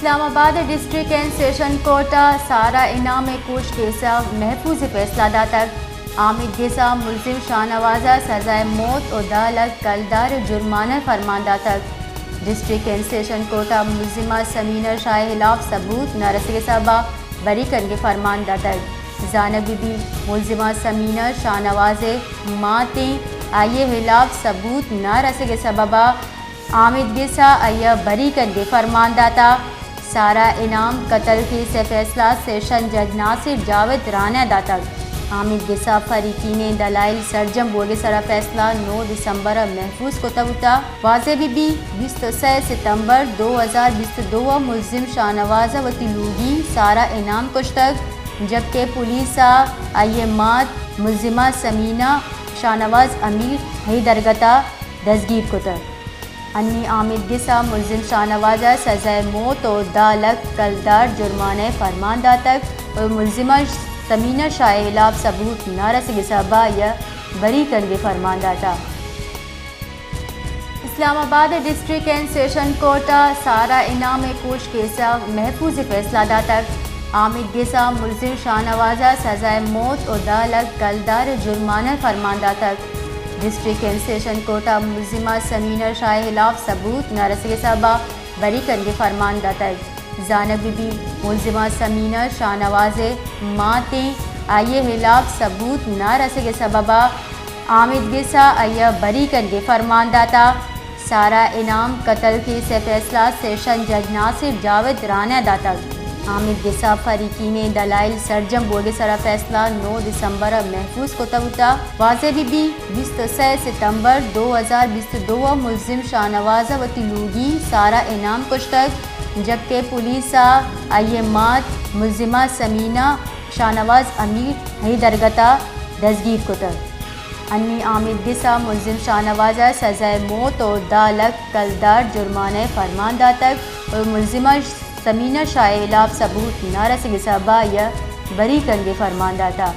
اسلام آباد district and session quota سارا انعام کوش کیسا محفوظ فیصلہ داتک عامد گیسا ملزم شاہ نوازہ سزائے موت اور 10 لاکھ کلدار جرمانہ فرمان داتک ڈسٹرکٹ اینڈ سیشن کوٹا ملزمہ سمینہ شاہ خلاف ثبوت نہ رسے سبا بری کرنے فرمان داتک زانب بی ملزمہ سمینہ شاہ نوازے ماتیں آئیے خلاف ثبوت نہ رسے سببا عامد گیسا آیا بری کرنے فرمان داتا سارا انعام قتل کی سے فیصلہ سیشن جج ناصر جاوید رانا داتک عامد گیسا فریقین دلائل سرجم بورگ سرا فیصلہ 9 دسمبر محفوظ کو تبوتا واضح بی 23 ستمبر 2022 ملزم شاہ نوازہ و تلوگی سارا انعام کشتک جبکہ پولیس آئیے مات ملزمہ سمینہ شاہ نواز امیر ہی درگتا دستگیر کو تک انی عامد گیسا ملزم شاہ نوازہ سزائے موت اور 10 لاکھ کلدار جرمانہ فرمان داتک اور ملزمہ سمینہ شاہ خلاف ثبوت نہ رسے سبا یا بری کرنے فرمان داتا اسلام آباد ڈسٹرکٹ اینڈ سیشن کوٹا سارا انعام کوش کیسا محفوظ فیصلہ داتک عامد گیسا ملزم شاہ نوازہ سزائے موت اور 10 لاکھ کلدار جرمانہ فرمان داتک ڈسٹرکٹ اینڈ سیشن کوٹا ملزمہ سمینہ شاہ خلاف ثبوت نہ رسے سبا بری کرنے فرمان داتک زانب بی ملزمہ سمینہ شاہ نوازے ماتیں آئیے خلاف ثبوت نہ رسے سببا عامد گیسا آیا بری کرنے فرمان داتا سارا انعام قتل کی سے فیصلہ سیشن جج ناصر جاوید رانا داتک عامد گیسا فریقین دلائل سرجم بورگ سرا فیصلہ 9 دسمبر محفوظ کو تبوتا واضح بی 23 ستمبر 2022 ملزم شاہ نوازہ و تلوگی سارا انعام کشتک جبکہ پولیس آئیے مات ملزمہ سمینہ شاہ نواز امیر ہی درگتا دستگیر کو تک انی عامد گیسا ملزم شاہ نوازہ سزائے موت اور 10 لاکھ کلدار جرمانہ فرمان داتک اور ملزمہ سمینہ شاہ خلاف ثبوت نہ رسے سبا یا بری کرنے فرمان داتا